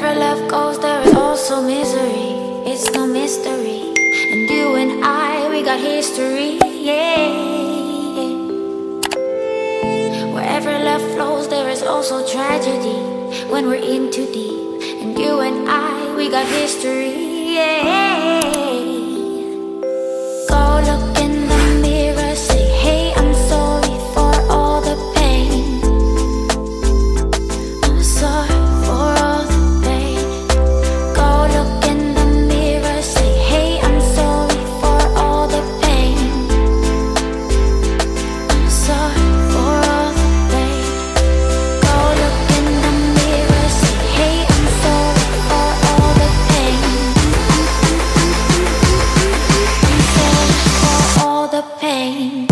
Wherever love goes, there is also misery. It's no mystery. And you and I, we got history, yeah. Wherever love flows, there is also tragedy. When we're in too deep. And you and I, we got history, yeah. Go look in the mirror, say, hey, I'm sorry for all the pain. I'm sorry for all the pain. Go look in the mirror, say, hey, I'm sorry for all the pain. I'm sorry for all the pain. Go look in the mirror, say, hey, I'm sorry for all the pain. I'm sorry for all the pain.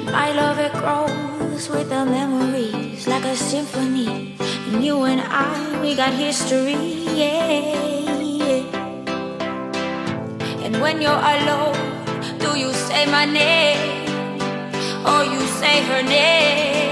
My love, it grows with the memories like a symphony. And you and I, we got history, yeah. And when you're alone, do you say my name or you say her name?